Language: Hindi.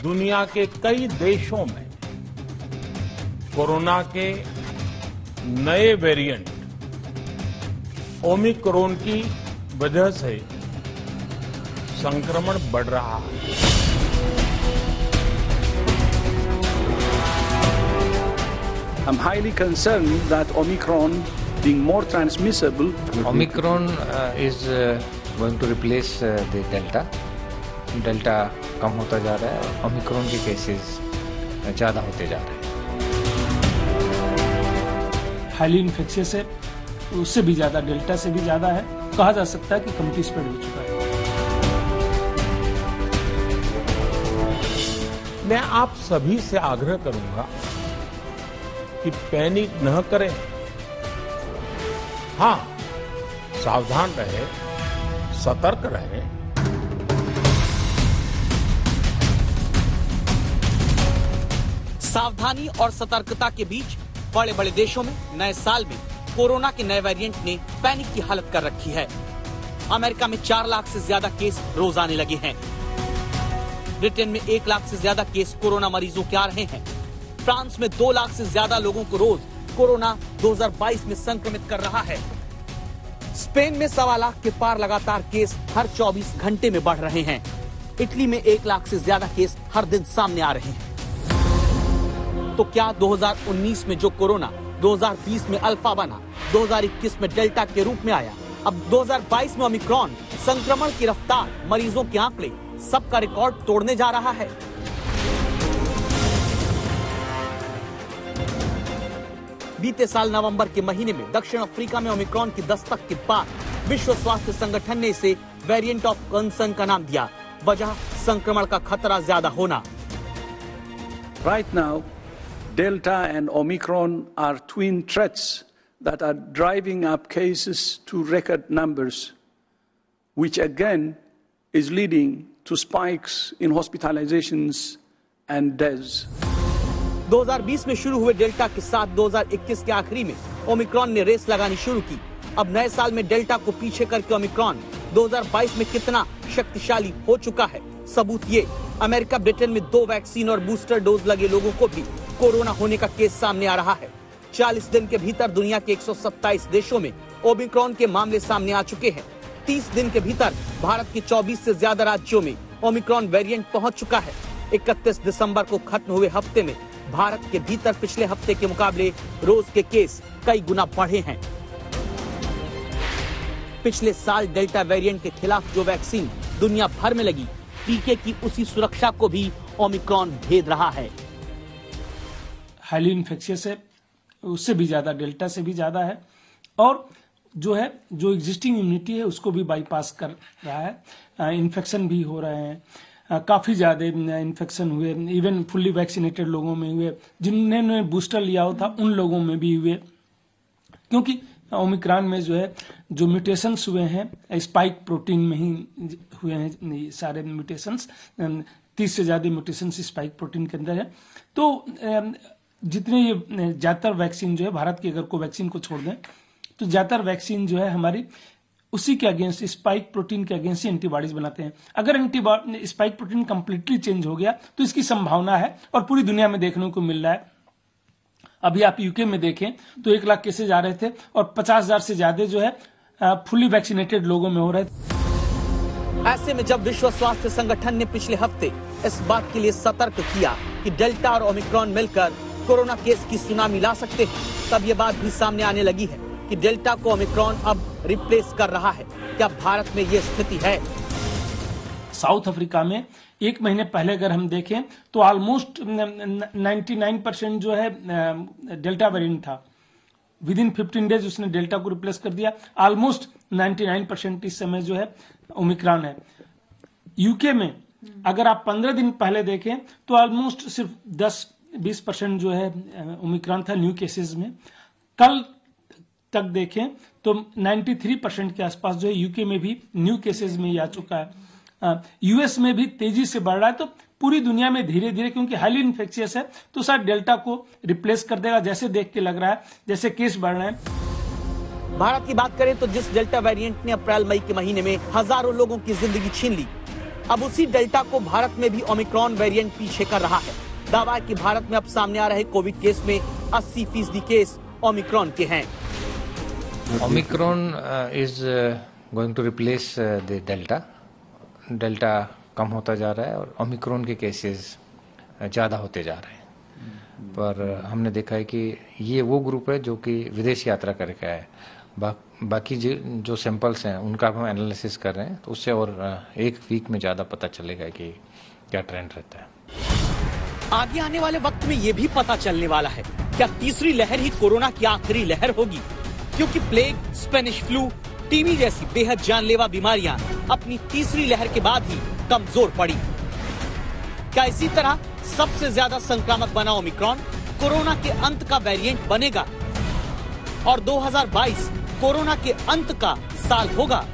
दुनिया के कई देशों में कोरोना के नए वेरिएंट ओमिक्रॉन की वजह से संक्रमण बढ़ रहा है। I'm highly concerned that Omicron being more transmissible. Omicron is going to replace the Delta. Delta कम होता जा रहा है, Omicron के केसेस ज़्यादा होते जा रहे हैं। हाईली इन्फेक्शियस है, उससे भी ज़्यादा, डेल्टा से भी ज़्यादा है। कहा जा सकता है कि कम्युनिटी स्प्रेड हो चुका है। मैं आप सभी से आग्रह करूंगा कि पैनिक न करें। हाँ, सावधान रहें, सतर्क रहें। सावधानी और सतर्कता के बीच बड़े बड़े देशों में नए साल में कोरोना के नए वेरिएंट ने पैनिक की हालत कर रखी है। अमेरिका में 4 लाख से ज्यादा केस रोज आने लगे हैं। ब्रिटेन में 1 लाख से ज्यादा केस कोरोना मरीजों के आ रहे हैं। फ्रांस में 2 लाख से ज्यादा लोगों को रोज कोरोना 2022 में संक्रमित कर रहा है। स्पेन में 1.25 लाख के पार लगातार केस हर 24 घंटे में बढ़ रहे हैं। इटली में 1 लाख से ज्यादा केस हर दिन सामने आ रहे हैं। तो क्या 2019 में जो कोरोना 2020 में अल्फा बना, 2021 में डेल्टा के रूप में आया, अब 2022 में ओमिक्रॉन, संक्रमण की रफ्तार, मरीजों के आंकड़े, सबका रिकॉर्ड तोड़ने जा रहा है। बीते साल नवंबर के महीने में दक्षिण अफ्रीका में ओमिक्रॉन की दस्तक के बाद विश्व स्वास्थ्य संगठन ने इसे वेरिएंट ऑफ कंसर्न का नाम दिया। वजह संक्रमण का खतरा ज्यादा होना। Right now, Delta and Omicron are twin threats that are driving up cases to record numbers, which again is leading to spikes in hospitalizations and deaths. 2020 में शुरू हुए डेल्टा के साथ 2021 के आखिरी में ओमिक्रॉन ने रेस लगानी शुरू की। अब नए साल में डेल्टा को पीछे करके ओमिक्रॉन 2022 में कितना शक्तिशाली हो चुका है, सबूत ये अमेरिका, ब्रिटेन में 2 वैक्सीन और बूस्टर डोज लगे लोगों को भी कोरोना होने का केस सामने आ रहा है। 40 दिन के भीतर दुनिया के 127 देशों में ओमिक्रॉन के मामले सामने आ चुके हैं। 30 दिन के भीतर भारत के 24 से ज्यादा राज्यों में ओमिक्रॉन वेरिएंट पहुंच चुका है। 31 दिसंबर को खत्म हुए हफ्ते में भारत के भीतर पिछले हफ्ते के मुकाबले रोज के केस कई गुना बढ़े हैं। पिछले साल डेल्टा वेरिएंट के खिलाफ जो वैक्सीन दुनिया भर में लगी, टीके की उसी सुरक्षा को भी ओमिक्रॉन भेद रहा है। हाईली इन्फेक्शियस है, उससे भी ज्यादा, डेल्टा से भी ज्यादा है, और जो एग्जिस्टिंग इम्यूनिटी है उसको भी बाईपास कर रहा है। इन्फेक्शन भी हो रहे हैं, काफी ज्यादा इन्फेक्शन हुए, इवन फुल्ली वैक्सीनेटेड लोगों में हुए, जिन्होंने बूस्टर लिया हो था उन लोगों में भी हुए। क्योंकि ओमिक्रॉन में जो म्यूटेशंस हुए हैं स्पाइक प्रोटीन में ही हुए हैं। ये सारे म्यूटेशंस, 30 से ज्यादा म्यूटेशंस स्पाइक प्रोटीन के अंदर है। तो जितने ये ज्यादातर वैक्सीन भारत की अगर कोवैक्सीन को छोड़ दें तो ज्यादातर वैक्सीन हमारी उसी के अगेंस्ट, स्पाइक प्रोटीन के अगेंस्ट ही एंटीबॉडीज बनाते हैं। अगर स्पाइक प्रोटीन कंप्लीटली चेंज हो गया तो इसकी संभावना है, और पूरी दुनिया में देखने को मिल रहा है। अभी आप यूके में देखें तो 1 लाख केसेज आ रहे थे और 50,000 से ज्यादा फुली वैक्सीनेटेड लोगों में हो रहे थे। ऐसे में जब विश्व स्वास्थ्य संगठन ने पिछले हफ्ते इस बात के लिए सतर्क किया कि डेल्टा और ओमिक्रॉन मिलकर कोरोना केस की सुनामी ला सकते हैं, तब ये बात भी सामने आने लगी है कि डेल्टा को ओमिक्रॉन अब रिप्लेस कर रहा है। क्या भारत में ये स्थिति है? साउथ अफ्रीका में 1 महीने पहले अगर हम देखें तो ऑलमोस्ट 99% डेल्टा वेरिएंट था। विद इन 15 डेज उसने डेल्टा को रिप्लेस कर दिया। ऑलमोस्ट 99% इस समय ओमिक्रॉन है। यूके में अगर आप 15 दिन पहले देखें तो ऑलमोस्ट सिर्फ 10-20% ओमिक्रॉन था न्यू केसेस में। कल तक देखें तो 93% के आसपास यूके में भी न्यू केसेस में ही आ चुका है। यूएस में भी तेजी से बढ़ रहा है। तो पूरी दुनिया में धीरे धीरे, क्योंकि हाईली इन्फेक्शियस है, तो शायद डेल्टा को रिप्लेस कर देगा, जैसे देख के लग रहा है, जैसे केस बढ़ रहे हैं। भारत की बात करें तो जिस डेल्टा वेरिएंट ने अप्रैल मई के महीने में हजारों लोगों की जिंदगी छीन ली, अब उसी डेल्टा को भारत में भी ओमिक्रॉन वेरिएंट पीछे कर रहा है। दावा है कि भारत में अब सामने आ रहे कोविड केस में 80% केस ओमिक्रॉन के हैं। Omicron is going to replace the delta. Delta कम होता जा रहा है और ओमिक्रॉन के केसेस ज़्यादा होते जा रहे हैं। पर हमने देखा है कि ये वो ग्रुप है जो कि विदेश यात्रा करके आए। बाकी जो सैंपल्स हैं उनका हम एनालिसिस कर रहे हैं, तो उससे और एक वीक में ज़्यादा पता चलेगा कि क्या ट्रेंड रहता है। आगे आने वाले वक्त में ये भी पता चलने वाला है क्या तीसरी लहर ही कोरोना की आखिरी लहर होगी, क्योंकि प्लेग, स्पेनिश फ्लू, टीबी जैसी बेहद जानलेवा बीमारियां अपनी तीसरी लहर के बाद ही कमजोर पड़ी। क्या इसी तरह सबसे ज्यादा संक्रामक बना ओमिक्रॉन कोरोना के अंत का वेरिएंट बनेगा और 2022 कोरोना के अंत का साल होगा?